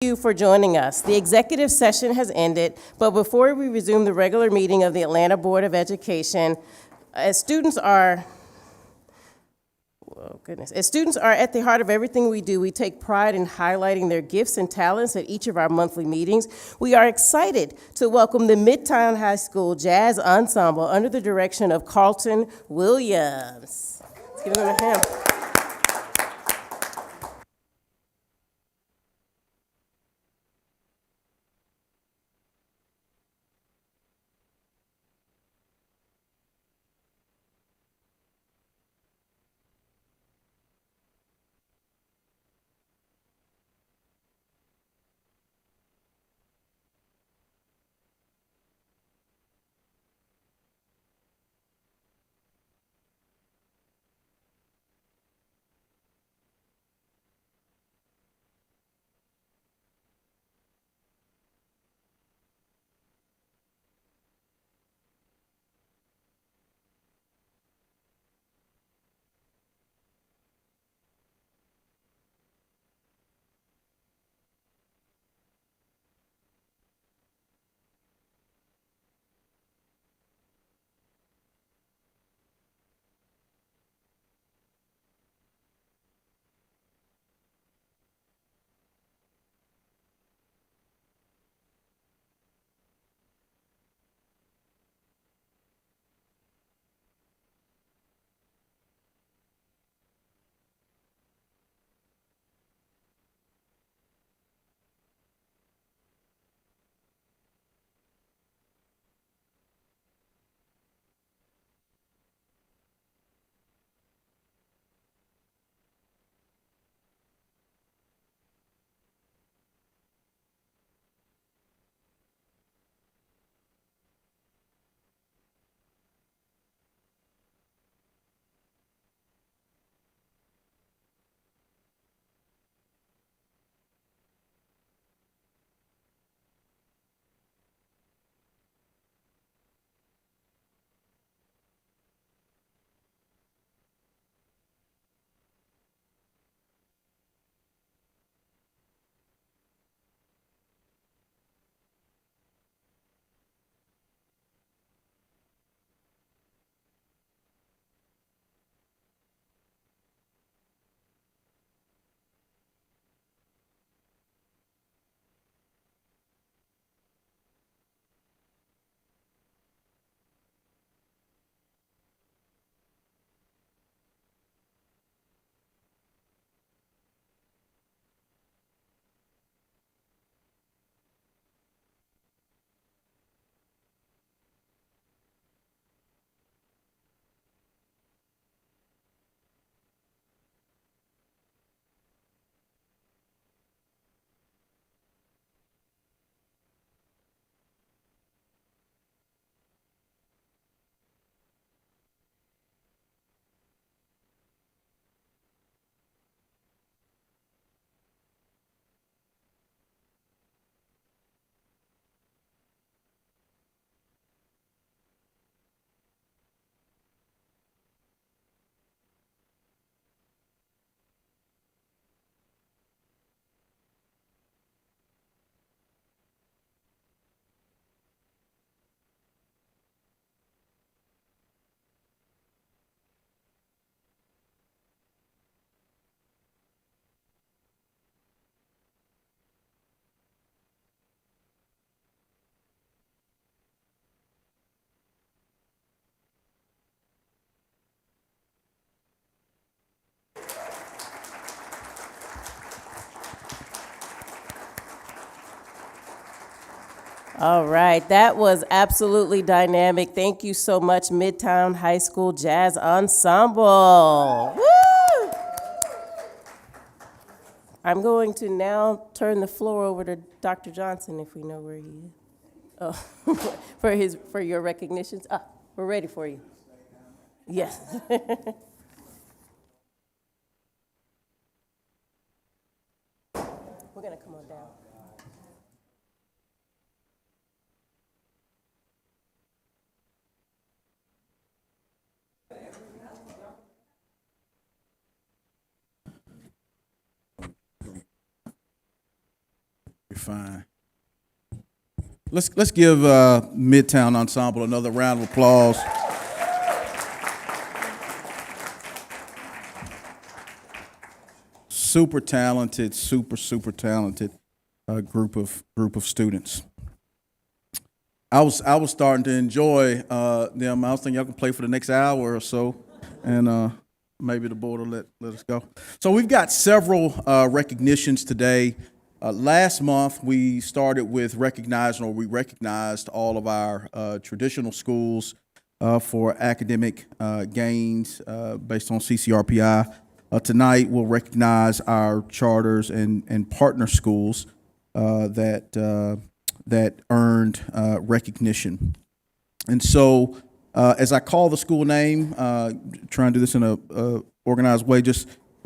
You for joining us. The executive session has ended, but before we resume the regular meeting of the Atlanta Board of Education, as students are, oh goodness, as students are at the heart of everything we do, we take pride in highlighting their gifts and talents at each of our monthly meetings. We are excited to welcome the Midtown High School Jazz Ensemble under the direction of Carlton Williams. Let's give them a hand. All right, that was absolutely dynamic. Thank you so much, Midtown High School Jazz Ensemble. Woo! I'm going to now turn the floor over to Dr. Johnson, if we know where he is. Oh, for your recognitions. Ah, we're ready for you. Yes. We're gonna come on down. You're fine. Let's give Midtown Ensemble another round of applause. Super talented, super talented group of students. I was starting to enjoy them. I was thinking y'all can play for the next hour or so, and maybe the board will let us go. So we've got several recognitions today. Last month we started with we recognized all of our traditional schools for academic gains based on CCRPI. Tonight we'll recognize our charters and partner schools that earned recognition. And so, as I call the school name, try and do this in a organized way.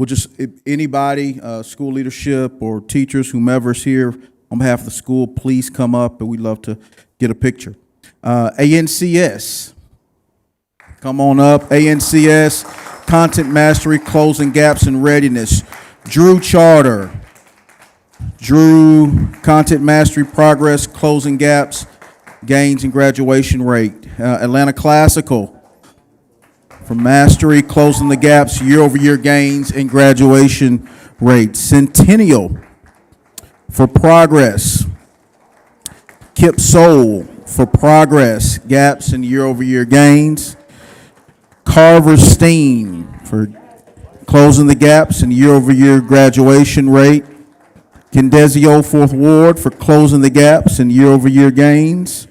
If anybody, school leadership or teachers, whomever's here on behalf of the school, please come up, and we'd love to get a picture. ANCS, come on up. ANCS, Content Mastery, Closing Gaps in Readiness. Drew Charter. Drew, Content Mastery, Progress, Closing Gaps, Gains and Graduation Rate. Atlanta Classical, for Mastery, Closing the Gaps, Year-over-year Gains and Graduation Rate. Centennial, for Progress. Kip Soul, for Progress, Gaps and Year-over-year Gains. Carver Steen, for Closing the Gaps and Year-over-year Graduation Rate. Condesio, Fourth Ward, for Closing the Gaps and Year-over-year Gains.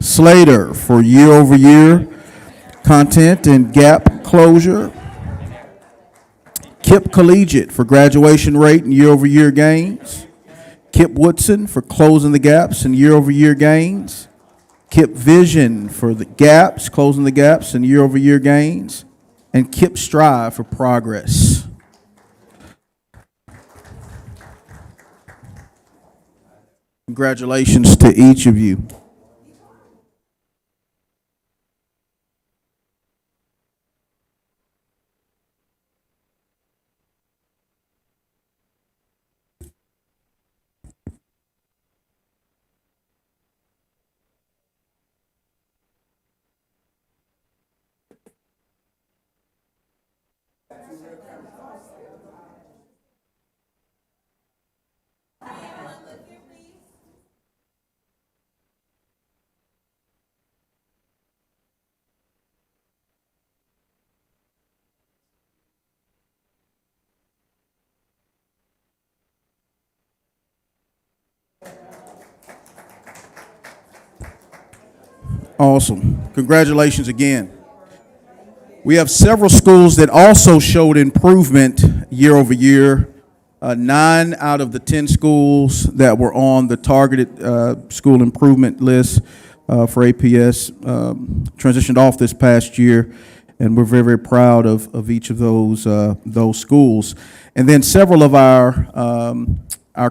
Slater, for Year-over-year Content and Gap Closure. Kip Collegiate, for Graduation Rate and Year-over-year Gains. Kip Woodson, for Closing the Gaps and Year-over-year Gains. Kip Vision, for the Gaps, Closing the Gaps and Year-over-year Gains. And Kip Strive, for Progress. Congratulations to each of you. Awesome. Congratulations again. We have several schools that also showed improvement year over year. 9 out of the 10 schools that were on the targeted school improvement list for APS transitioned off this past year, and we're very proud of each of those schools. And then several of our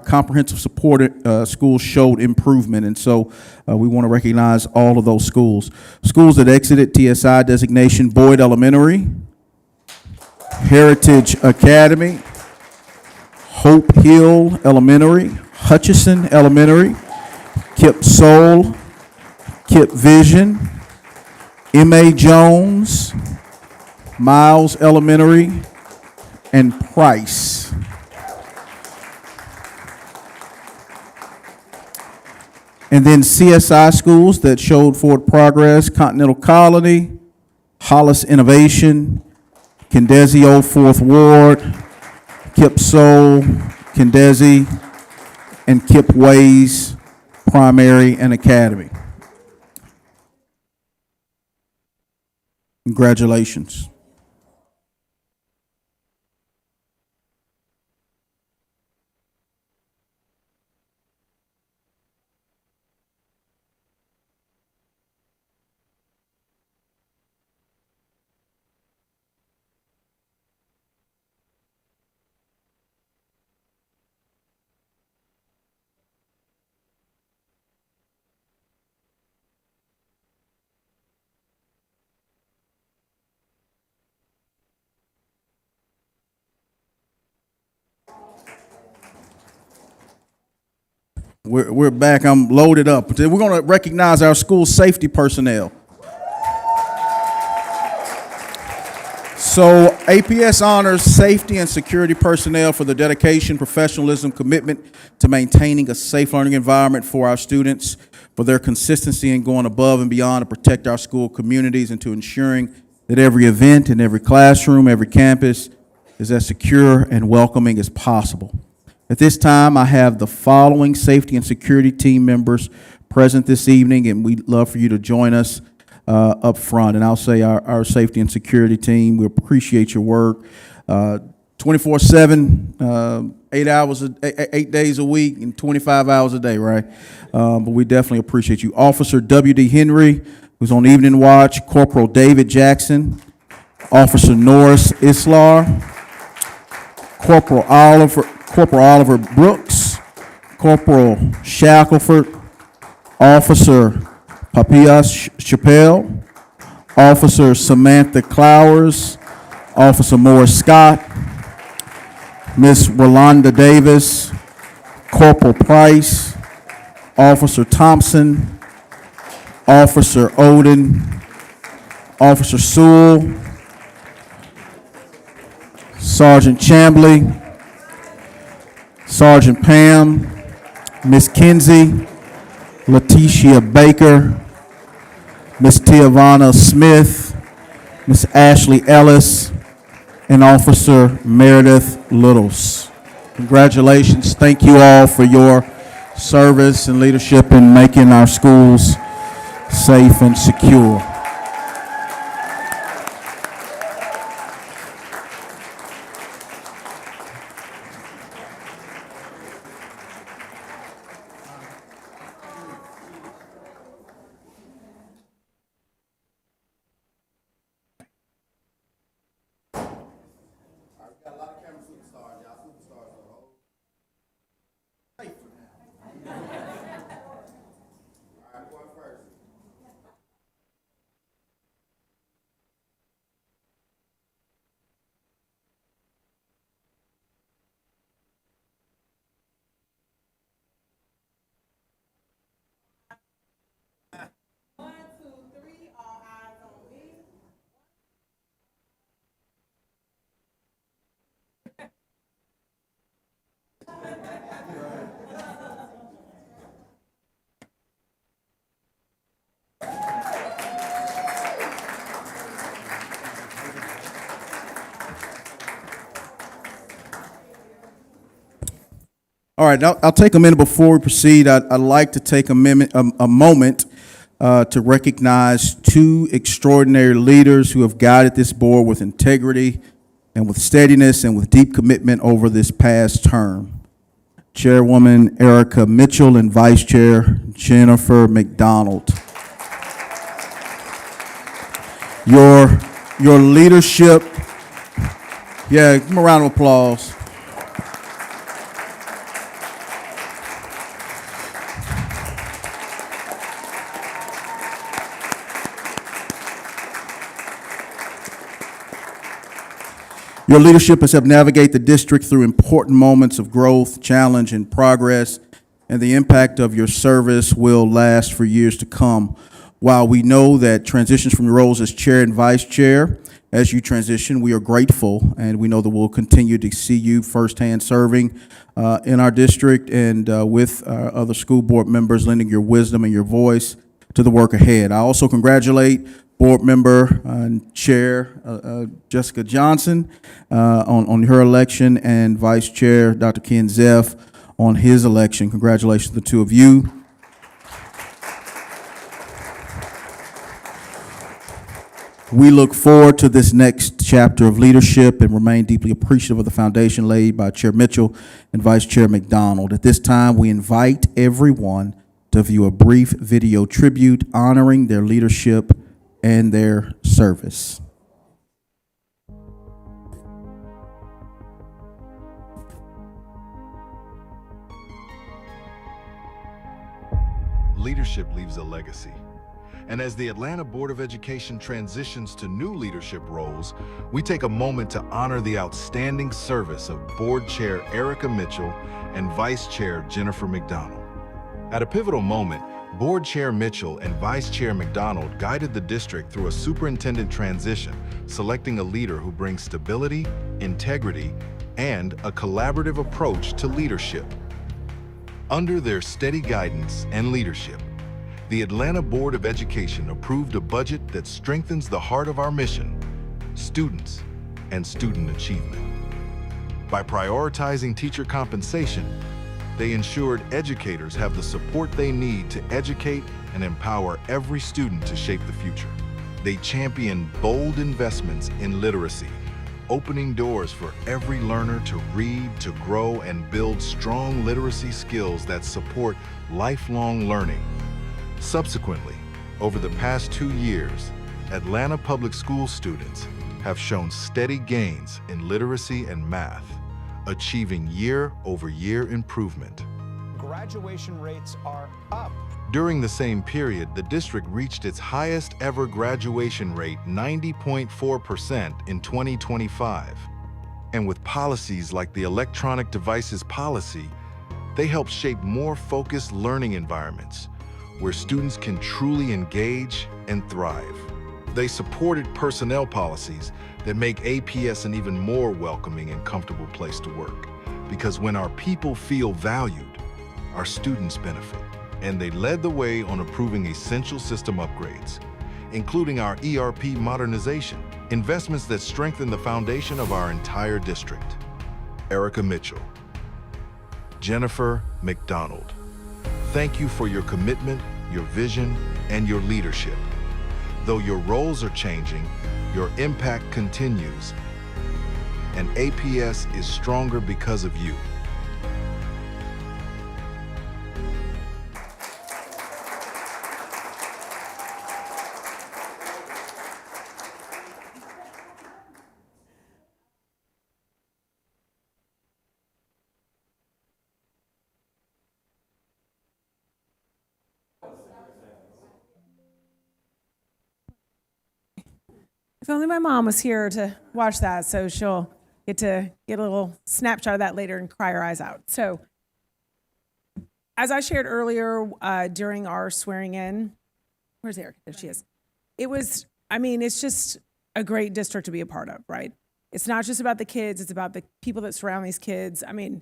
comprehensive supported schools showed improvement, and so we want to recognize all of those schools. Schools that exited TSI designation: Boyd Elementary, Heritage Academy, Hope Hill Elementary, Hutchison Elementary, Kip Soul, Kip Vision, M.A. Jones, Miles Elementary, and Price. And then CSI schools that showed forward progress: Continental Colony, Hollis Innovation, Condesio Fourth Ward, Kip Soul, Condesi, and Kip Ways Primary and Academy. Congratulations. We're back. I'm loaded up. We're going to recognize our school safety personnel. So APS honors safety and security personnel for their dedication, professionalism, commitment to maintaining a safe learning environment for our students, for their consistency in going above and beyond to protect our school communities and to ensuring that every event in every classroom, every campus is as secure and welcoming as possible. At this time, I have the following safety and security team members present this evening, and we'd love for you to join us up front. And I'll say our safety and security team, we appreciate your work. 24/7, 8 days a week, and 25 hours a day, right? But we definitely appreciate you. Officer W.D. Henry, who's on evening watch. Corporal David Jackson. Officer Norris Islar. Corporal Oliver Brooks. Corporal Shackelford. Officer Papias Chappelle. Officer Samantha Clowers. Officer Morris Scott. Miss Rolanda Davis. Corporal Price. Officer Thompson. Officer Oden. Officer Sewell. Sergeant Chambly. Sergeant Pam. Miss Kinsey. Letitia Baker. Miss Tiavana Smith. Miss Ashley Ellis. And Officer Meredith Littles. Congratulations. Thank you all for your service and leadership in making our schools safe and secure. All right, I'll take a minute before we proceed. I'd like to take a moment to recognize two extraordinary leaders who have guided this board with integrity and with steadiness and with deep commitment over this past term. Chairwoman Erica Mitchell and Vice Chair Jennifer McDonald. Your leadership, yeah, give them a round of applause. Your leadership has helped navigate the district through important moments of growth, challenge, and progress, and the impact of your service will last for years to come. While we know that transitions from your roles as chair and vice chair, as you transition, we are grateful, and we know that we'll continue to see you firsthand serving in our district and with other school board members, lending your wisdom and your voice to the work ahead. I also congratulate Board Member and Chair Jessica Johnson on her election, and Vice Chair Dr. Ken Zeff on his election. Congratulations to the two of you. We look forward to this next chapter of leadership and remain deeply appreciative of the foundation laid by Chair Mitchell and Vice Chair McDonald. At this time, we invite everyone to view a brief video tribute honoring their leadership and their service. Leadership leaves a legacy. And as the Atlanta Board of Education transitions to new leadership roles, we take a moment to honor the outstanding service of Board Chair Erica Mitchell and Vice Chair Jennifer McDonald. At a pivotal moment, Board Chair Mitchell and Vice Chair McDonald guided the district through a superintendent transition, selecting a leader who brings stability, integrity, and a collaborative approach to leadership. Under their steady guidance and leadership, the Atlanta Board of Education approved a budget that strengthens the heart of our mission, students and student achievement. By prioritizing teacher compensation, they ensured educators have the support they need to educate and empower every student to shape the future. They championed bold investments in literacy, opening doors for every learner to read, to grow, and build strong literacy skills that support lifelong learning. Subsequently, over the past 2 years, Atlanta Public School students have shown steady gains in literacy and math, achieving year-over-year improvement. Graduation rates are up. During the same period, the district reached its highest ever graduation rate, 90.4% in 2025. And with policies like the electronic devices policy, they help shape more focused learning environments where students can truly engage and thrive. They supported personnel policies that make APS an even more welcoming and comfortable place to work. Because when our people feel valued, our students benefit. And they led the way on approving essential system upgrades, including our ERP modernization, investments that strengthen the foundation of our entire district. Erica Mitchell, Jennifer McDonald, thank you for your commitment, your vision, and your leadership. Though your roles are changing, your impact continues, and APS is stronger because of you. If only my mom was here to watch that, so she'll get a little snapshot of that later and cry her eyes out. So, as I shared earlier during our swearing in, where's Erica? There she is. It's just a great district to be a part of, right? It's not just about the kids, it's about the people that surround these kids. I mean,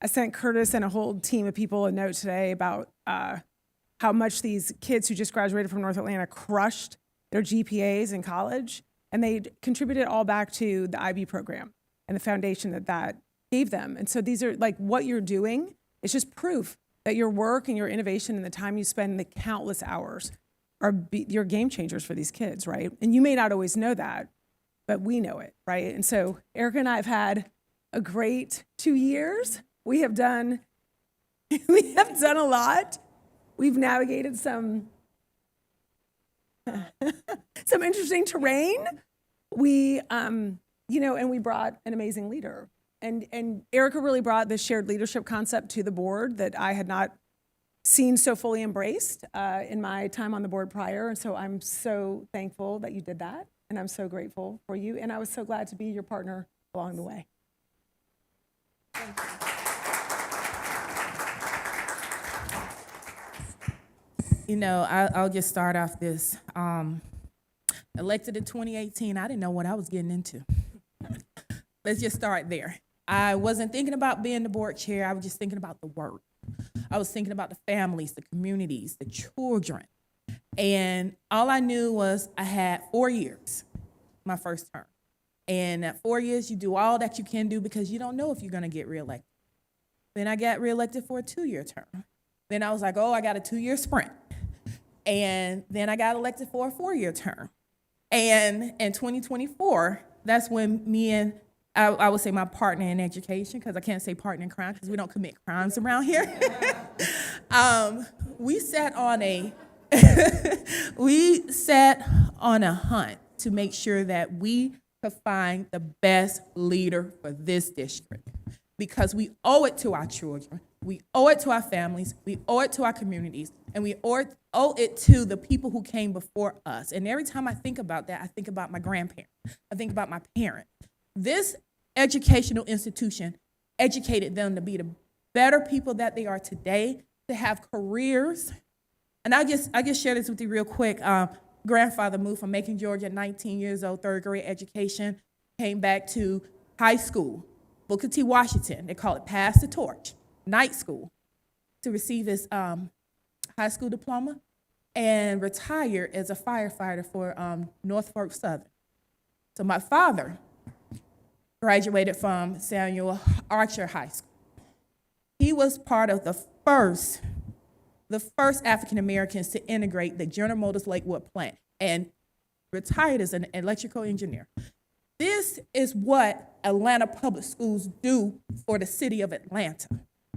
I sent Curtis and a whole team of people a note today about how much these kids who just graduated from North Atlanta crushed their GPAs in college. And they contributed all back to the IB program and the foundation that gave them. And so these are like what you're doing. It's just proof that your work and your innovation and the time you spend, the countless hours, are your game changers for these kids, right? And you may not always know that, but we know it, right? And so Erica and I have had a great 2 years. We have done a lot. We've navigated some interesting terrain. We, and we brought an amazing leader. And Erica really brought this shared leadership concept to the board that I had not seen so fully embraced in my time on the board prior. And so I'm so thankful that you did that. And I'm so grateful for you. And I was so glad to be your partner along the way. Thank you. I'll just start off this. Elected in 2018, I didn't know what I was getting into. Let's just start there. I wasn't thinking about being the board chair. I was just thinking about the work. I was thinking about the families, the communities, the children. And all I knew was I had 4 years, my first term. And at 4 years, you do all that you can do because you don't know if you're going to get reelected. Then I got reelected for a 2-year term. Then I was like, I got a 2-year sprint. And then I got elected for a 4-year term. And in 2024, that's when me and I would say my partner in education, because I can't say partner in crime because we don't commit crimes around here. We sat on a hunt to make sure that we could find the best leader for this district, because we owe it to our children, we owe it to our families, we owe it to our communities, and we owe it to the people who came before us. And every time I think about that, I think about my grandparents, I think about my parents. This educational institution educated them to be the better people that they are today, to have careers. And I just share this with you real quick. Grandfather moved from Macon, Georgia at 19 years old, third grade education, came back to high school, Booker T. Washington. They call it pass the torch, night school, to receive his high school diploma and retired as a firefighter for Norfolk Southern. So my father graduated from Samuel Archer High School. He was part of the first African Americans to integrate the General Motors Lakewood plant and retired as an electrical engineer. This is what Atlanta Public Schools do for the city of Atlanta.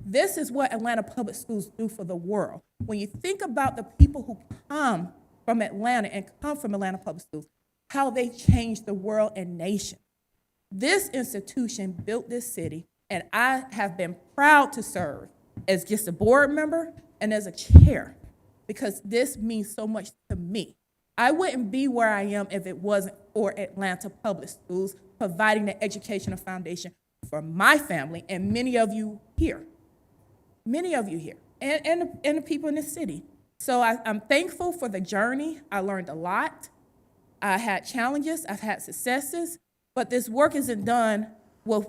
This is what Atlanta Public Schools do for the world. When you think about the people who come from Atlanta and come from Atlanta Public Schools, how they change the world and nation. This institution built this city, and I have been proud to serve as just a board member and as a chair, because this means so much to me. I wouldn't be where I am if it wasn't for Atlanta Public Schools providing the educational foundation for my family and many of you here, and the people in this city. So I'm thankful for the journey. I learned a lot. I had challenges, I've had successes, but this work isn't done with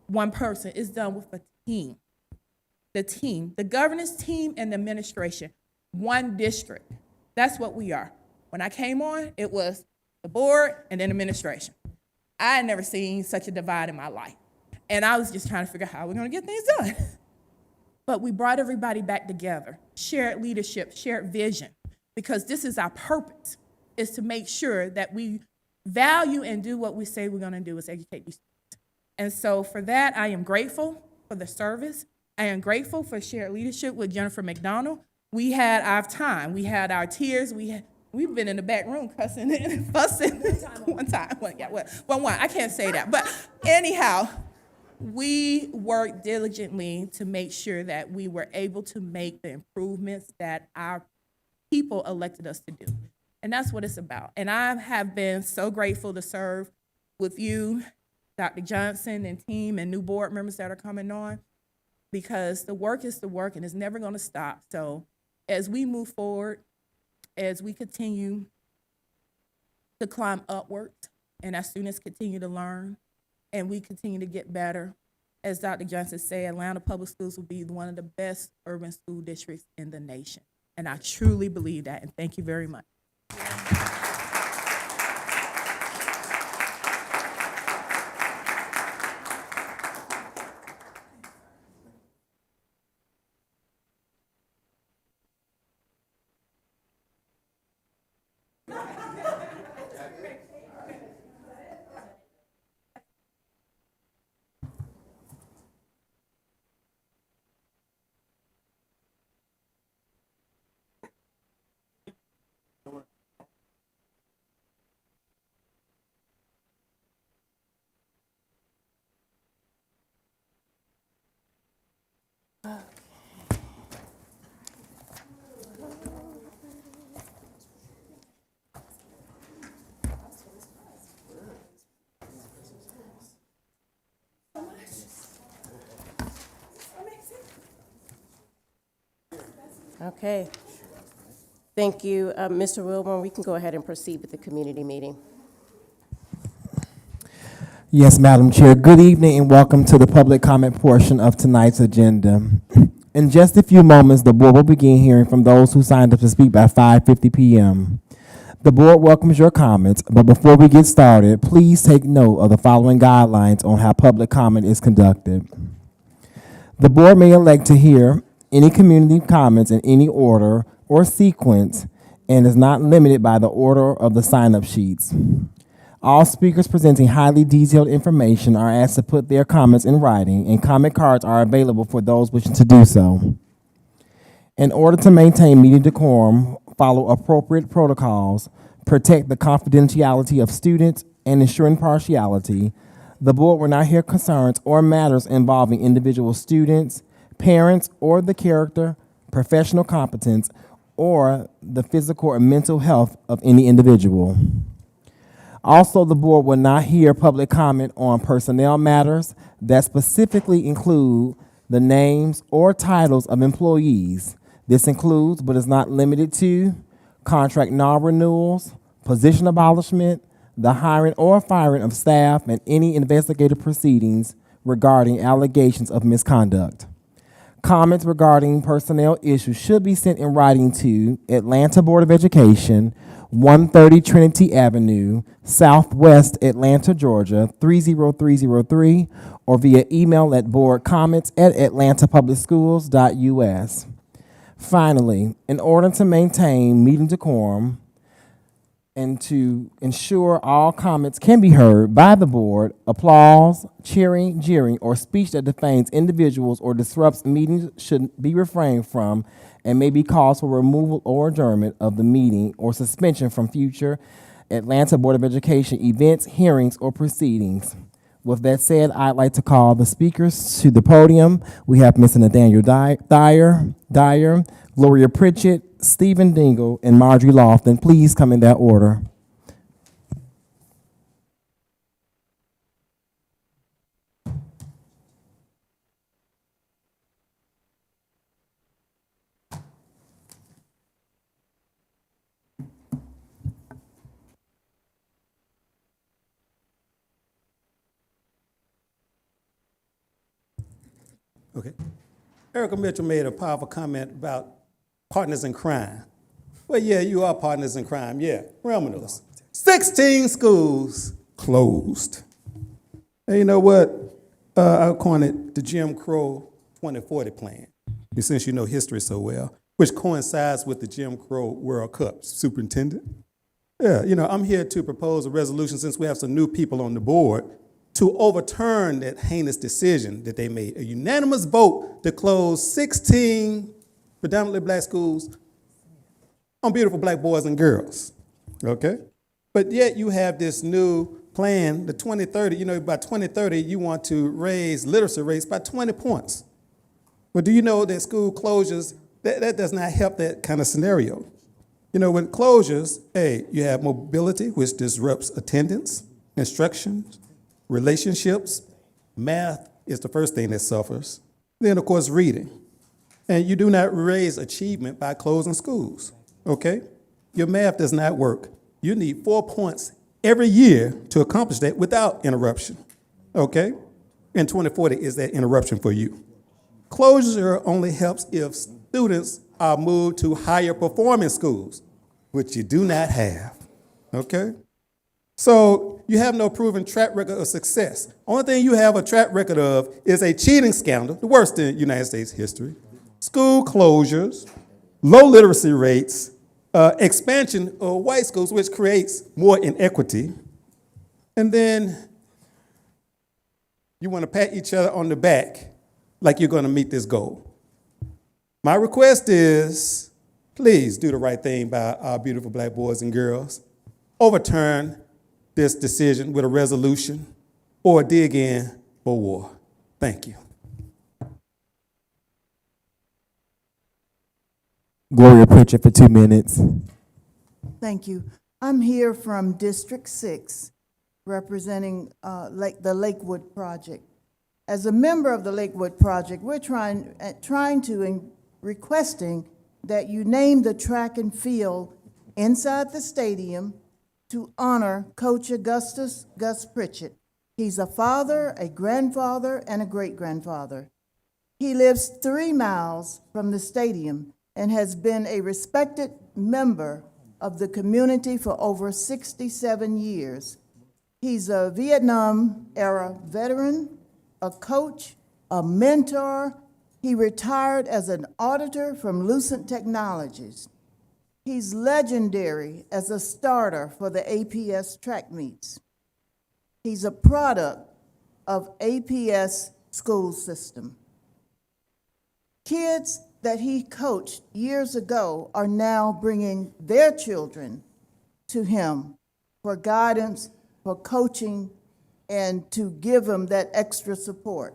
one person, it's done with a team. The governance team and the administration, one district. That's what we are. When I came on, it was the board and then administration. I had never seen such a divide in my life. And I was just trying to figure out how we're gonna get things done. But we brought everybody back together, shared leadership, shared vision, because this is our purpose, is to make sure that we value and do what we say we're gonna do, is educate these students. And so for that, I am grateful for the service. I am grateful for shared leadership with Jennifer McDonald. We had our time, we had our tears, we've been in the back room cussing and fussing one time. I can't say that, but anyhow, we worked diligently to make sure that we were able to make the improvements that our people elected us to do. And that's what it's about. And I have been so grateful to serve with you, Dr. Johnson and team and new board members that are coming on, because the work is the work and it's never gonna stop. So as we move forward, as we continue to climb upward and our students continue to learn and we continue to get better, as Dr. Johnson said, Atlanta Public Schools will be one of the best urban school districts in the nation. And I truly believe that, and thank you very much. Okay. Thank you, Mr. Wilborn. We can go ahead and proceed with the community meeting. Yes, Madam Chair. Good evening and welcome to the public comment portion of tonight's agenda. In just a few moments, the board will begin hearing from those who signed up to speak by 5:50 p.m. The board welcomes your comments, but before we get started, please take note of the following guidelines on how public comment is conducted. The board may elect to hear any community comments in any order or sequence and is not limited by the order of the sign-up sheets. All speakers presenting highly detailed information are asked to put their comments in writing, and comment cards are available for those wishing to do so. In order to maintain meeting decorum, follow appropriate protocols, protect the confidentiality of students, and ensure impartiality, the board will not hear concerns or matters involving individual students, parents, or the character, professional competence, or the physical or mental health of any individual. Also, the board will not hear public comment on personnel matters that specifically include the names or titles of employees. This includes, but is not limited to, contract non-renewals, position abolishment, the hiring or firing of staff, and any investigative proceedings regarding allegations of misconduct. Comments regarding personnel issues should be sent in writing to Atlanta Board of Education, 130 Trinity Avenue, Southwest Atlanta, Georgia, 30303, or via email at boardcomments@atlantapublicschools.us. Finally, in order to maintain meeting decorum and to ensure all comments can be heard by the board, applause, cheering, jeering, or speech that defames individuals or disrupts meetings should be refrained from and may be cause for removal or adjournment of the meeting or suspension from future Atlanta Board of Education events, hearings, or proceedings. With that said, I'd like to call the speakers to the podium. We have Mr. Nathaniel Dyer, Gloria Pritchett, Stephen Dingle, and Marjorie Lofton. Please come in that order. Okay. Erica Mitchell made a powerful comment about partners in crime. Well, yeah, you are partners in crime, yeah, criminals. 16 schools closed. And you know what? I coined it the Jim Crow 2040 plan, since you know history so well, which coincides with the Jim Crow World Cup. Superintendent? Yeah, you know, I'm here to propose a resolution, since we have some new people on the board, to overturn that heinous decision that they made. A unanimous vote to close 16 predominantly black schools on beautiful black boys and girls, okay? But yet you have this new plan, the 2030, you know, by 2030, you want to raise literacy rates by 20 points. But do you know that school closures, that does not help that kind of scenario? You know, with closures, hey, you have mobility, which disrupts attendance, instruction, relationships. Math is the first thing that suffers. Then, of course, reading. And you do not raise achievement by closing schools, okay? Your math does not work. You need 4 points every year to accomplish that without interruption, okay? And 2040 is that interruption for you. Closure only helps if students are moved to higher performing schools, which you do not have, okay? So you have no proven track record of success. Only thing you have a track record of is a cheating scandal, the worst in United States history, school closures, low literacy rates, expansion of white schools, which creates more inequity. And then you want to pat each other on the back like you're going to meet this goal. My request is, please do the right thing by our beautiful black boys and girls. Overturn this decision with a resolution or dig in for war. Thank you. Gloria Pritchett for 2 minutes. Thank you. I'm here from District 6, representing the Lakewood Project. As a member of the Lakewood Project, we're requesting that you name the track and field inside the stadium to honor Coach Augustus Gus Pritchett. He's a father, a grandfather, and a great-grandfather. He lives 3 miles from the stadium and has been a respected member of the community for over 67 years. He's a Vietnam-era veteran, a coach, a mentor. He retired as an auditor from Lucent Technologies. He's legendary as a starter for the APS track meets. He's a product of APS school system. Kids that he coached years ago are now bringing their children to him for guidance, for coaching, and to give them that extra support.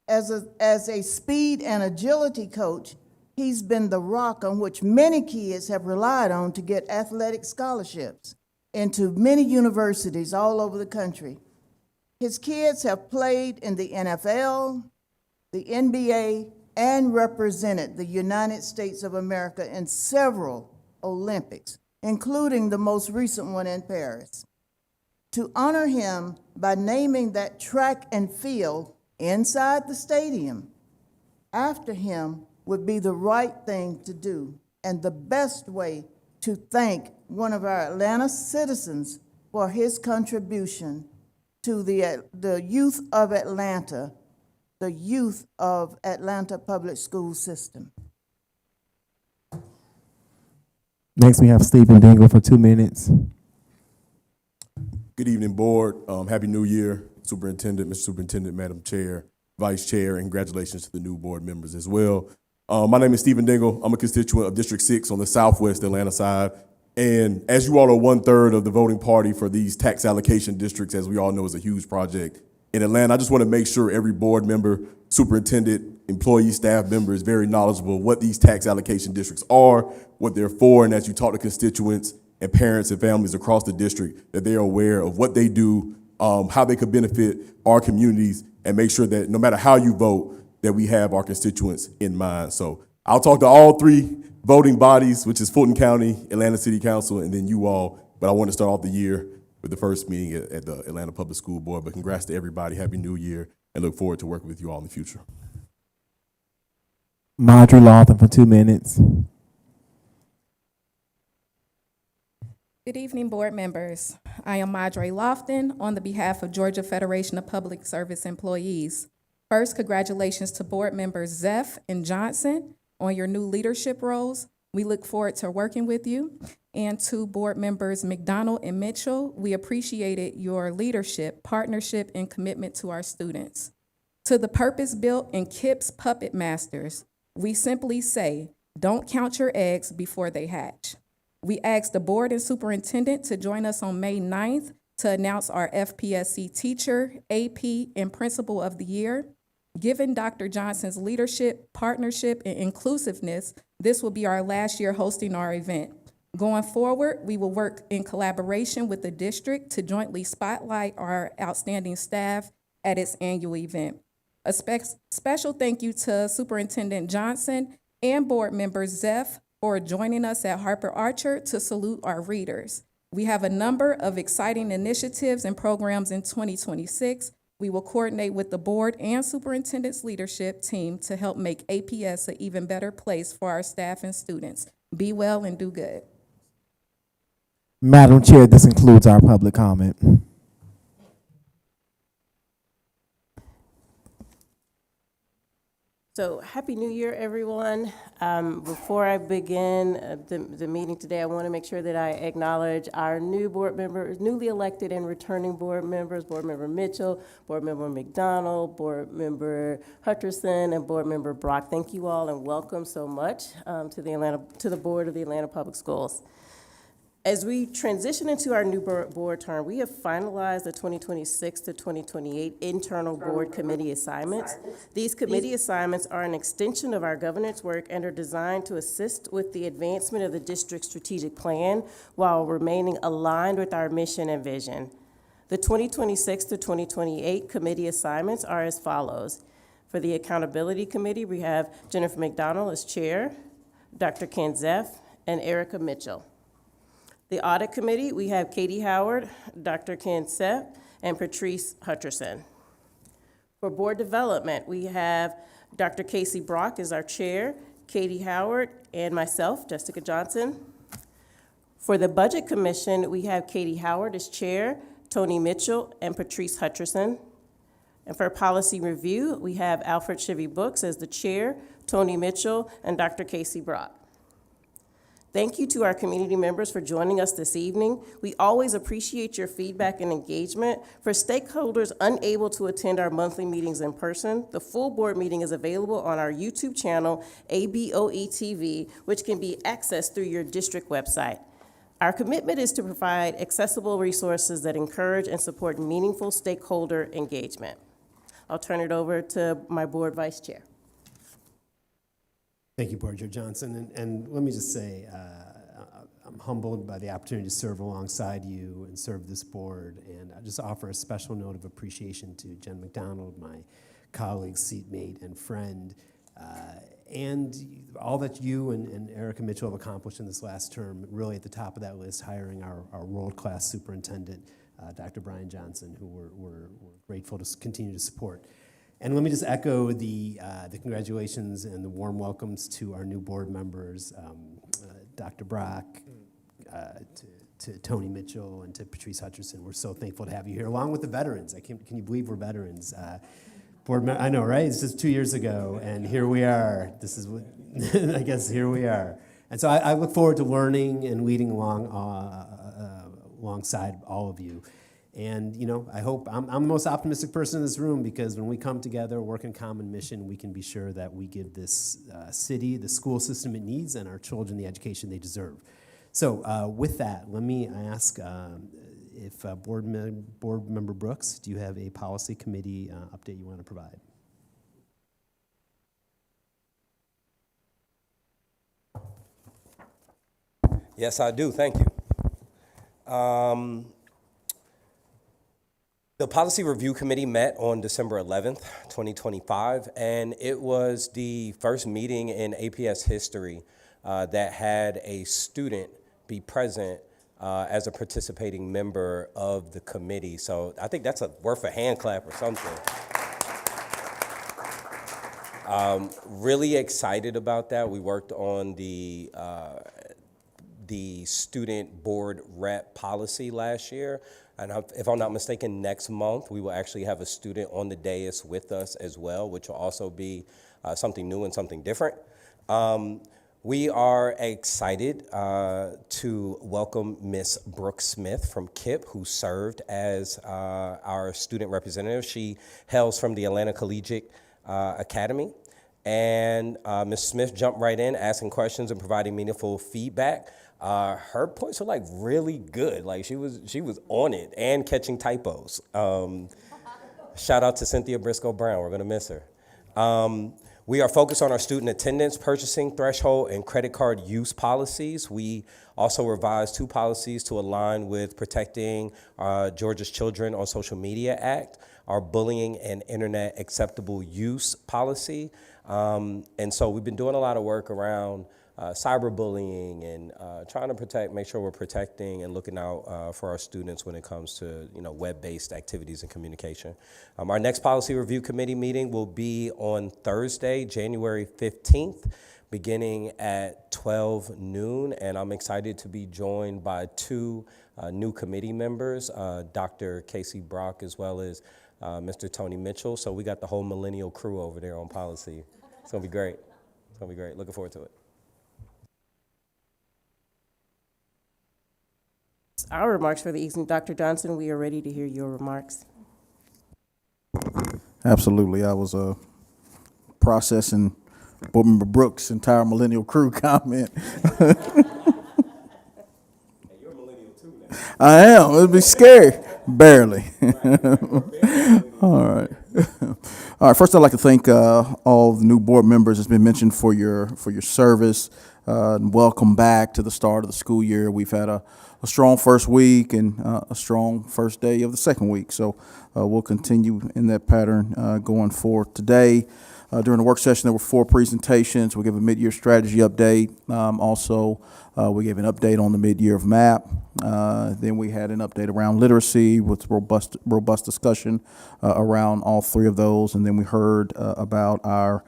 As a speed and agility coach, he's been the rock on which many kids have relied on to get athletic scholarships into many universities all over the country. His kids have played in the NFL, the NBA, and represented the United States of America in several Olympics, including the most recent one in Paris. To honor him by naming that track and field inside the stadium after him would be the right thing to do and the best way to thank one of our Atlanta citizens for his contribution to the youth of Atlanta, the youth of Atlanta public school system. Next, we have Stephen Dingle for 2 minutes. Good evening, board. Happy New Year, Superintendent, Mr. Superintendent, Madam Chair, Vice Chair, and congratulations to the new board members as well. My name is Stephen Dingle. I'm a constituent of District 6 on the southwest Atlanta side. And as you all are 1/3 of the voting party for these tax allocation districts, as we all know is a huge project in Atlanta, I just want to make sure every board member, superintendent, employee, staff member is very knowledgeable of what these tax allocation districts are, what they're for, and as you talk to constituents and parents and families across the district, that they are aware of what they do, how they could benefit our communities, and make sure that no matter how you vote, that we have our constituents in mind. So I'll talk to all three voting bodies, which is Fulton County, Atlanta City Council, and then you all. But I want to start off the year with the first meeting at the Atlanta Public School Board. But congrats to everybody. Happy New Year, and look forward to working with you all in the future. Marjorie Lawton for 2 minutes. Good evening, board members. I am Marjorie Lofton on the behalf of Georgia Federation of Public Service Employees. First, congratulations to board members Zeff and Johnson on your new leadership roles. We look forward to working with you. And to board members McDonald and Mitchell, we appreciated your leadership, partnership, and commitment to our students. To the purpose-built and KIPS puppet masters, we simply say, don't count your eggs before they hatch. We ask the board and superintendent to join us on May 9th to announce our FPSC Teacher, AP, and Principal of the Year. Given Dr. Johnson's leadership, partnership, and inclusiveness, this will be our last year hosting our event. Going forward, we will work in collaboration with the district to jointly spotlight our outstanding staff at its annual event. A special thank you to Superintendent Johnson and board member Zeff for joining us at Harper Archer to salute our readers. We have a number of exciting initiatives and programs in 2026. We will coordinate with the board and superintendent's leadership team to help make APS an even better place for our staff and students. Be well and do good. Madam Chair, this concludes our public comment. So, Happy New Year, everyone. Before I begin the meeting today, I want to make sure that I acknowledge our new board members, newly elected and returning board members, Board Member Mitchell, Board Member McDonald, Board Member Hutcherson, and Board Member Brock. Thank you all and welcome so much to the board of the Atlanta Public Schools. As we transition into our new board term, we have finalized the 2026 to 2028 internal board committee assignments. These committee assignments are an extension of our governance work and are designed to assist with the advancement of the district's strategic plan while remaining aligned with our mission and vision. The 2026 to 2028 committee assignments are as follows. For the Accountability Committee, we have Jennifer McDonald as chair, Dr. Ken Zeff, and Erica Mitchell. The Audit Committee, we have Katie Howard, Dr. Ken Zeff, and Patrice Hutcherson. For Board Development, we have Dr. Casey Brock as our chair, Katie Howard, and myself, Jessica Johnson. For the Budget Commission, we have Katie Howard as chair, Tony Mitchell, and Patrice Hutcherson. And for Policy Review, we have Alfred Shivy Books as the chair, Tony Mitchell, and Dr. Casey Brock. Thank you to our community members for joining us this evening. We always appreciate your feedback and engagement. For stakeholders unable to attend our monthly meetings in person, the full board meeting is available on our YouTube channel, ABOE TV, which can be accessed through your district website. Our commitment is to provide accessible resources that encourage and support meaningful stakeholder engagement. I'll turn it over to my board vice chair. Thank you, Board Chair Johnson. And let me just say, I'm humbled by the opportunity to serve alongside you and serve this board. And I just offer a special note of appreciation to Jen McDonald, my colleague, seatmate, and friend, and all that you and Erica Mitchell have accomplished in this last term. Really at the top of that list, hiring our world-class superintendent, Dr. Brian Johnson, who we're grateful to continue to support. And let me just echo the congratulations and the warm welcomes to our new board members, Dr. Brock, to Tony Mitchell, and to Patrice Hutcherson. We're so thankful to have you here, along with the veterans. Can you believe we're veterans? I know, right? It's just 2 years ago, and here we are. This is what, I guess, here we are. And so I look forward to learning and leading alongside all of you. And, you know, I hope, I'm the most optimistic person in this room, because when we come together, work in common mission, we can be sure that we give this city the school system it needs and our children the education they deserve. So with that, let me ask if Board Member Brooks, do you have a policy committee update you want to provide? Yes, I do. Thank you. The Policy Review Committee met on December 11th, 2025, and it was the first meeting in APS history that had a student be present as a participating member of the committee. So I think that's worth a hand clap or something. Really excited about that. We worked on the student board rep policy last year. And if I'm not mistaken, next month we will actually have a student on the dais with us as well, which will also be something new and something different. We are excited to welcome Miss Brooke Smith from KIPP, who served as our student representative. She hails from the Atlanta Collegiate Academy. And Ms. Smith jumped right in, asking questions and providing meaningful feedback. Her points were like really good. Like she was on it and catching typos. Shout out to Cynthia Briscoe Brown. We're gonna miss her. We are focused on our student attendance, purchasing threshold, and credit card use policies. We also revised 2 policies to align with protecting Georgia's Children on Social Media Act, our bullying and internet acceptable use policy. And so we've been doing a lot of work around cyberbullying and trying to make sure we're protecting and looking out for our students when it comes to web-based activities and communication. Our next policy review committee meeting will be on Thursday, January 15th, beginning at 12 noon, and I'm excited to be joined by 2 new committee members, Dr. Casey Brock as well as Mr. Tony Mitchell. So we got the whole millennial crew over there on policy. It's gonna be great. It's gonna be great. Looking forward to it. Our remarks for the evening. Dr. Johnson, we are ready to hear your remarks. Absolutely. I was processing Board Member Brooks' entire millennial crew comment. Hey, you're a millennial too now. I am. It'd be scary. Barely. All right. All right. First, I'd like to thank all the new board members, as been mentioned, for your service. And welcome back to the start of the school year. We've had a strong first week and a strong first day of the second week. So we'll continue in that pattern going forward. Today, during the work session, there were 4 presentations. We gave a mid-year strategy update. Also, we gave an update on the mid-year of MAP. Then we had an update around literacy with robust discussion around all 3 of those. And then we heard about our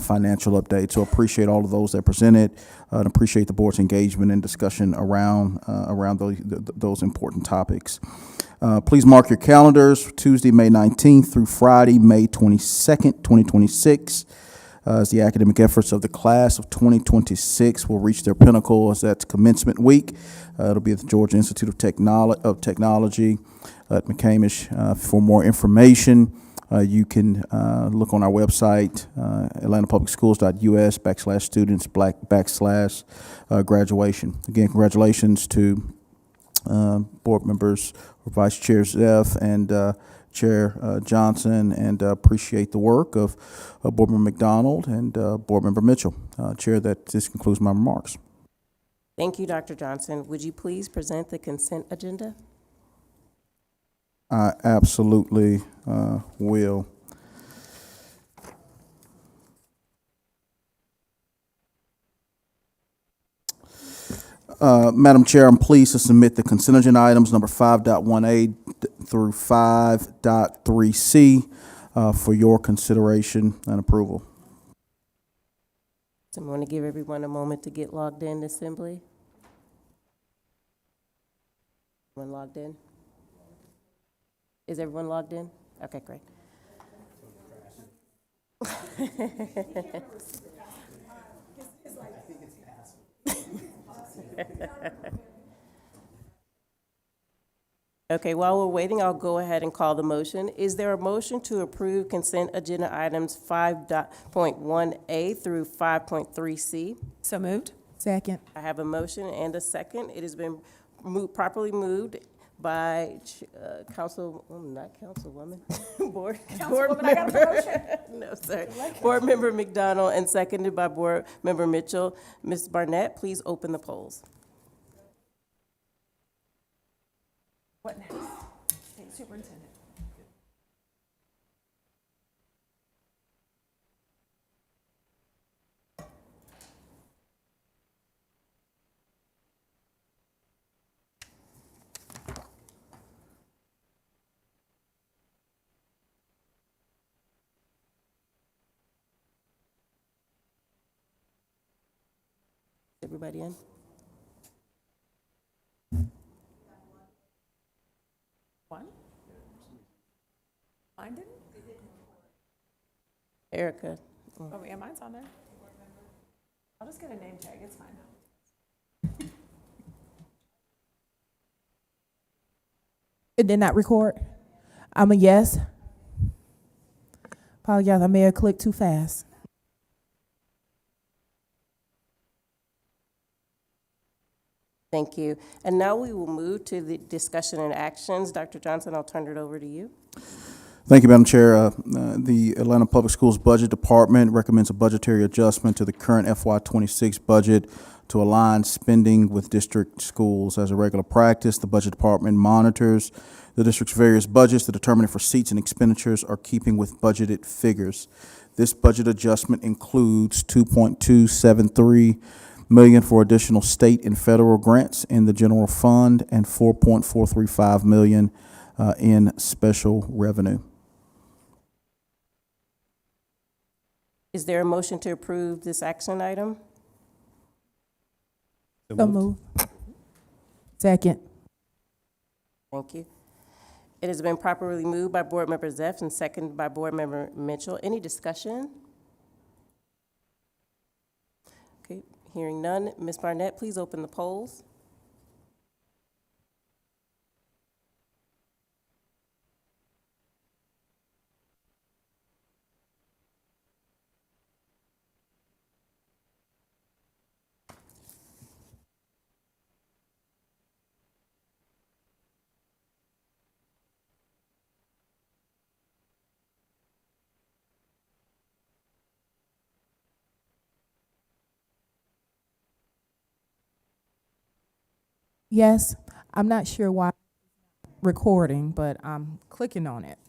financial update. So appreciate all of those that presented and appreciate the board's engagement and discussion around those important topics. Please mark your calendars, Tuesday, May 19th through Friday, May 22nd, 2026. As the academic efforts of the class of 2026 will reach their pinnacle, as that's commencement week. It'll be at the Georgia Institute of Technology at McCamish. For more information, you can look on our website, atlantapublicschools.us/students/graduation. Again, congratulations to board members, Vice Chair Zeff and Chair Johnson, and appreciate the work of Board Member McDonald and Board Member Mitchell. Chair, this concludes my remarks. Thank you, Dr. Johnson. Would you please present the consent agenda? I absolutely will. Madam Chair, I'm pleased to submit the consent agenda items number 5.1A through 5.3C for your consideration and approval. So I'm going to give everyone a moment to get logged in to Assembly. Everyone logged in? Is everyone logged in? Okay, great. Okay, while we're waiting, I'll go ahead and call the motion. Is there a motion to approve consent agenda items 5.1A through 5.3C? So moved. Second. I have a motion and a second. It has been properly moved by not Councilwoman, Board Member. No, sorry. Board Member McDonald and seconded by Board Member Mitchell. Ms. Barnett, please open the polls. What next? Hey, Superintendent. Everybody in? One? Mine didn't? Erica. Oh, yeah, mine's on there. I'll just get a name tag, it's fine. It did not record. I'm a yes. Apologize, I may have clicked too fast. Thank you. And now we will move to the discussion and actions. Dr. Johnson, I'll turn it over to you. Thank you, Madam Chair. The Atlanta Public Schools Budget Department recommends a budgetary adjustment to the current FY26 budget to align spending with district schools. As a regular practice, the Budget Department monitors the district's various budgets to determine if receipts and expenditures are keeping with budgeted figures. This budget adjustment includes $2.273 million for additional state and federal grants in the general fund and $4.435 million in special revenue. Is there a motion to approve this action item? So moved. Second. Thank you. It has been properly moved by Board Member Zeff and seconded by Board Member Mitchell. Any discussion? Okay, hearing none. Ms. Barnett, please open the polls. Yes, I'm not sure why recording, but I'm clicking on it.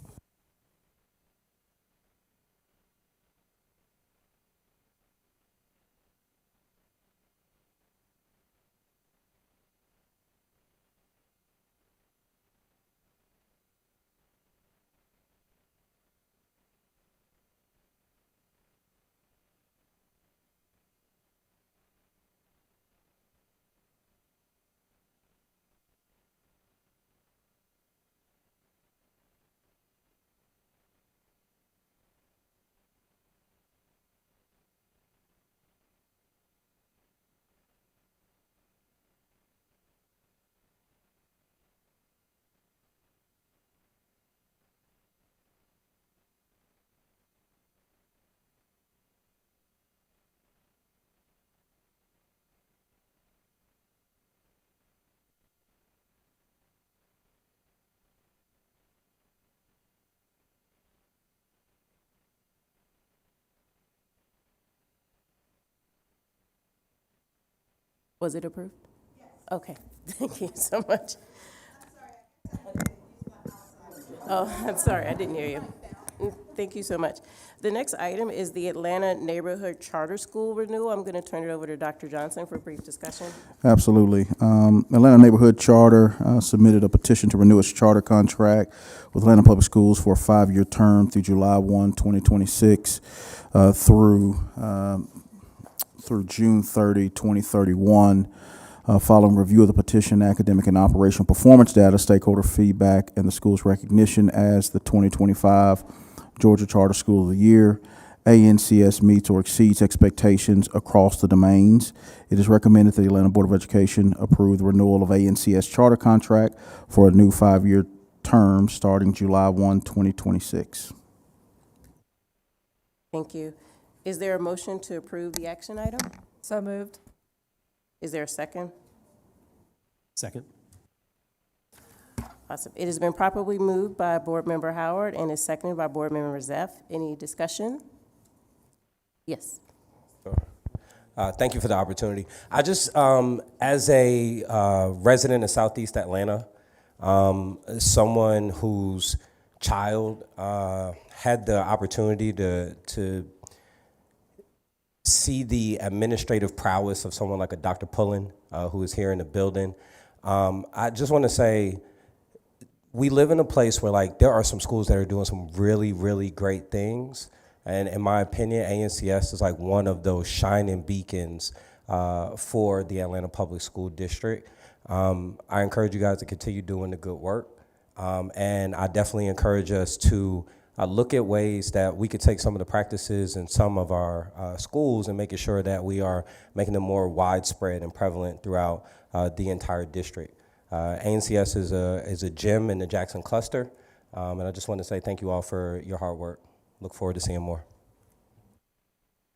Was it approved? Yes. Okay, thank you so much. Oh, I'm sorry, I didn't hear you. Thank you so much. The next item is the Atlanta Neighborhood Charter School renewal. I'm going to turn it over to Dr. Johnson for a brief discussion. Absolutely. Atlanta Neighborhood Charter submitted a petition to renew its charter contract with Atlanta Public Schools for a 5-year term through July 1, 2026 through June 30, 2031. Following review of the petition, academic and operational performance data, stakeholder feedback, and the school's recognition as the 2025 Georgia Charter School of the Year, ANCS meets or exceeds expectations across the domains. It is recommended that the Atlanta Board of Education approve the renewal of ANCS charter contract for a new 5-year term starting July 1, 2026. Thank you. Is there a motion to approve the action item? So moved. Is there a second? Second. Awesome. It has been properly moved by Board Member Howard and is seconded by Board Member Zeff. Any discussion? Yes. Thank you for the opportunity. I just, as a resident of Southeast Atlanta, someone whose child had the opportunity to see the administrative prowess of someone like a Dr. Pullen, who is here in the building. I just want to say, we live in a place where, like, there are some schools that are doing some really, really great things. And in my opinion, ANCS is like one of those shining beacons for the Atlanta Public School District. I encourage you guys to continue doing the good work. And I definitely encourage us to look at ways that we could take some of the practices in some of our schools and making sure that we are making them more widespread and prevalent throughout the entire district. ANCS is a gem in the Jackson cluster, and I just want to say thank you all for your hard work. Look forward to seeing more.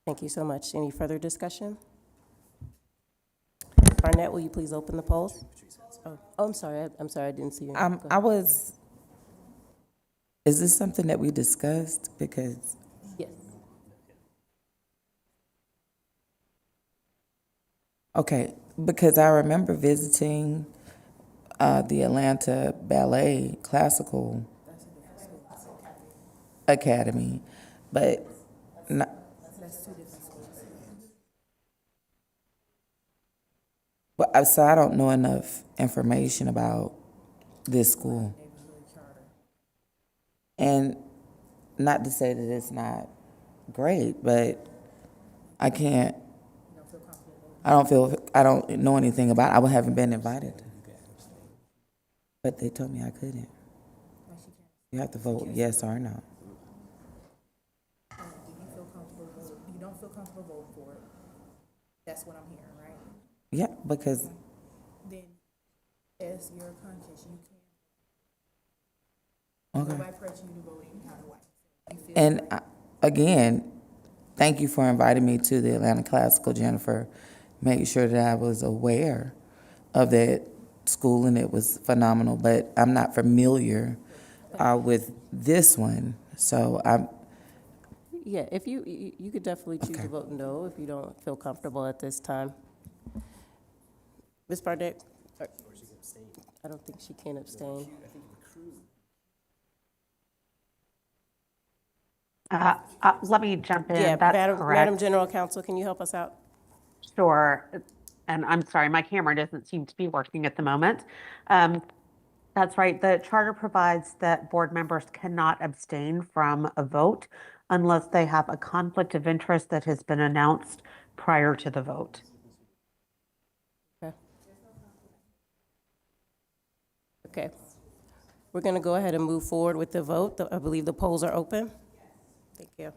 Thank you so much. Any further discussion? Barnett, will you please open the polls? Oh, I'm sorry. I'm sorry. I didn't see you. Go ahead. Is this something that we discussed? Because Yes. okay, because I remember visiting the Atlanta Ballet Classical Academy, but not, so I don't know enough information about this school. And not to say that it's not great, but I don't know anything about it. I haven't been invited. But they told me I couldn't. You have to vote yes or no. You don't feel comfortable voting for it. That's what I'm hearing, right? Yeah, because Then, as your conscience, you okay. can. Nobody pressure you to vote any kind of way. You feel And again, thank you for inviting me to the Atlanta Classical, Jennifer. Making sure that I was aware of that school, and it was phenomenal. But I'm not familiar with this one, so I'm. Yeah, if you could definitely choose to vote no if you don't feel comfortable at this time. Ms. Barnett? I don't think she can abstain. Let me jump in. Yeah, That's Madam correct. General Counsel, can you help us out? Sure. And I'm sorry, my camera doesn't seem to be working at the moment. That's right. The charter provides that board members cannot abstain from a vote unless they have a conflict of interest that has been announced prior to the vote. Okay. Okay. We're going to go ahead and move forward with the vote. I believe the polls are open. Thank you.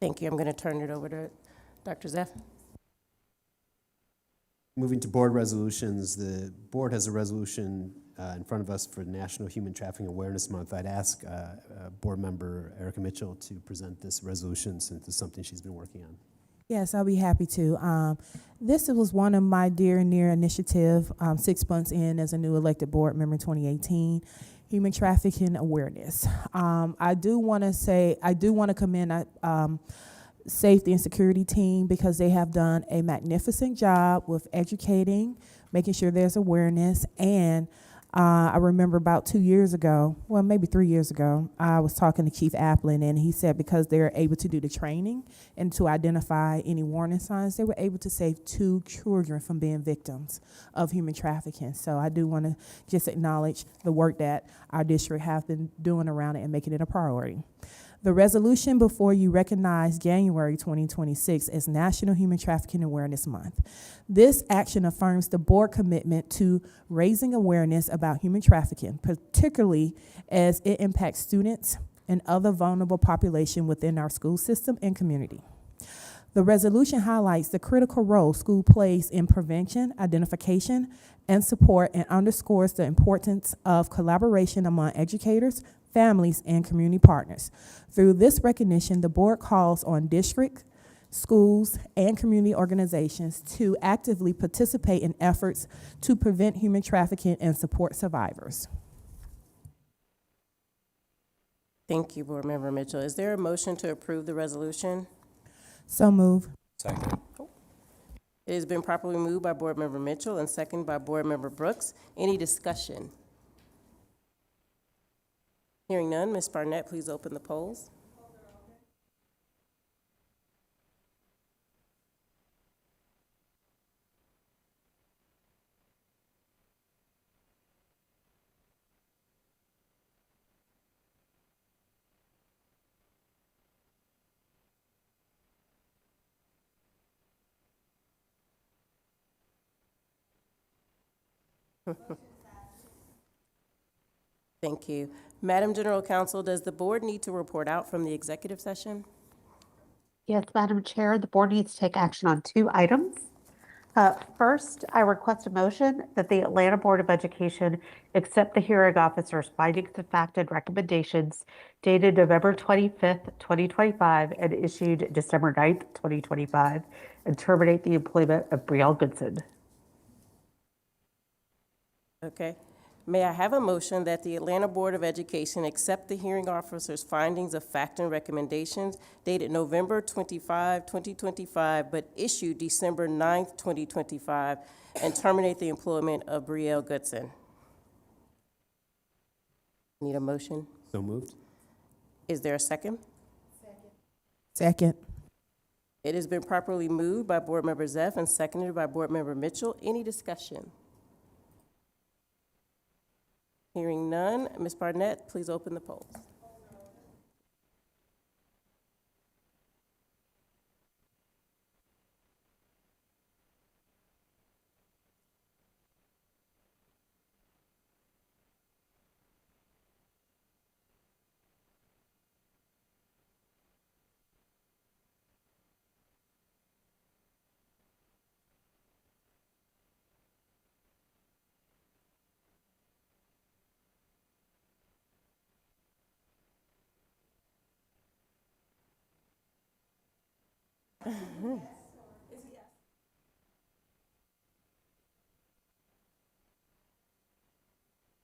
Thank you. I'm going to turn it over to Dr. Zeff. Moving to board resolutions, the board has a resolution in front of us for National Human Trafficking Awareness Month. I'd ask Board Member Erica Mitchell to present this resolution since it's something she's been working on. Yes, I'll be happy to. This was one of my dear and near initiative, 6 months in as a new elected board member in 2018, human trafficking awareness. I do want to commend safety and security team because they have done a magnificent job with educating, making sure there's awareness. And I remember about 2 years ago, well, maybe 3 years ago, I was talking to Chief Applin, and he said because they're able to do the training and to identify any warning signs, they were able to save 2 children from being victims of human trafficking. So I do want to just acknowledge the work that our district have been doing around it and making it a priority. The resolution before you recognize January 2026 as National Human Trafficking Awareness Month. This action affirms the board commitment to raising awareness about human trafficking, particularly as it impacts students and other vulnerable population within our school system and community. The resolution highlights the critical role school plays in prevention, identification, and support, and underscores the importance of collaboration among educators, families, and community partners. Through this recognition, the board calls on district, schools, and community organizations to actively participate in efforts to prevent human trafficking and support survivors. Thank you, Board Member Mitchell. Is there a motion to approve the resolution? So move. Second. It has been properly moved by Board Member Mitchell and seconded by Board Member Brooks. Any discussion? Hearing none, Ms. Barnett, please open the polls. Thank you. Madam General Counsel, does the board need to report out from the executive session? Yes, Madam Chair, the board needs to take action on 2 items. First, I request a motion that the Atlanta Board of Education accept the hearing officer's findings of fact and recommendations dated November 25th, 2025, and issued December 9th, 2025, and terminate the employment of Brielle Goodson. Okay. May I have a motion that the Atlanta Board of Education accept the hearing officer's findings of fact and recommendations dated November 25, 2025, but issued December 9th, 2025, and terminate the employment of Brielle Goodson? Need a motion? So moved. Is there a second? Second. It has been properly moved by Board Member Zeff and seconded by Board Member Mitchell. Any discussion? Hearing none, Ms. Barnett, please open the polls.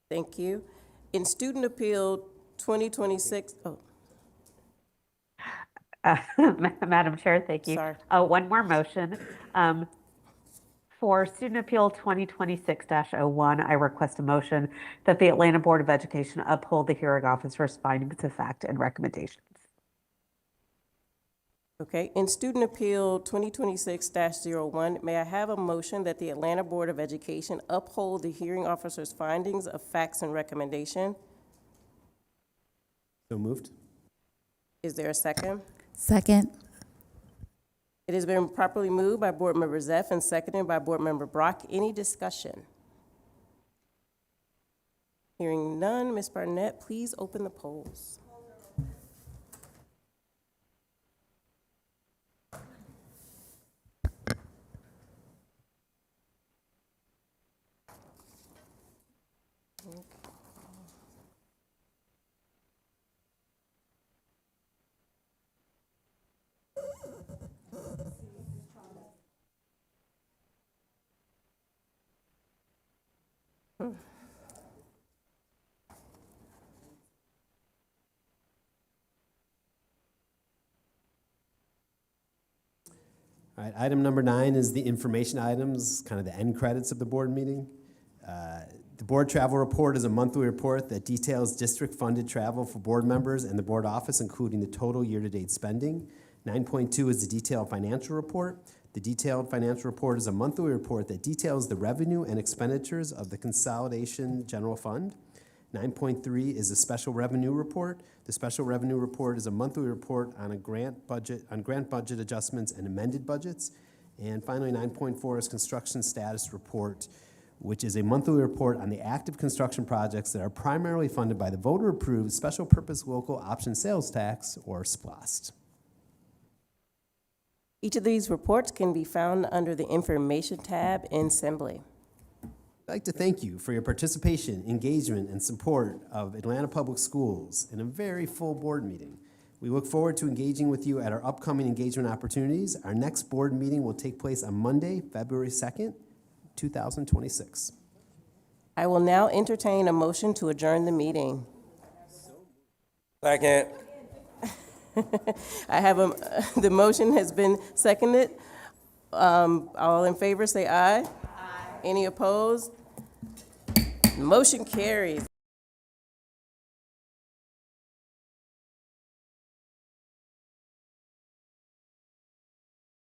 Thank you. In Student Appeal 2026, Madam Chair, thank you. Sorry. One more motion. For Student Appeal 2026-01, I request a motion that the Atlanta Board of Education uphold the hearing officer's findings of fact and recommendations. Okay, in Student Appeal 2026-01, may I have a motion that the Atlanta Board of Education uphold the hearing officer's findings of facts and recommendation? So moved. Is there a second? Second. It has been properly moved by Board Member Zeff and seconded by Board Member Brock. Any discussion? Hearing none, Ms. Barnett, please open the polls. All right, item number 9 is the information items, kind of the end credits of the board meeting. The board travel report is a monthly report that details district-funded travel for board members and the board office, including the total year-to-date spending. 9.2 is the detailed financial report. The detailed financial report is a monthly report that details the revenue and expenditures of the Consolidation General Fund. 9.3 is a special revenue report. The special revenue report is a monthly report on grant budget adjustments and amended budgets. And finally, 9.4 is construction status report, which is a monthly report on the active construction projects that are primarily funded by the voter-approved Special Purpose Local Option Sales Tax, or SPLOST. Each of these reports can be found under the Information tab in Assembly. I'd like to thank you for your participation, engagement, and support of Atlanta Public Schools in a very full board meeting. We look forward to engaging with you at our upcoming engagement opportunities. Our next board meeting will take place on Monday, February 2nd, 2026. I will now entertain a motion to adjourn the meeting. Second. I have the motion has been seconded. All in favor, say aye. Aye. Any opposed? Motion carries.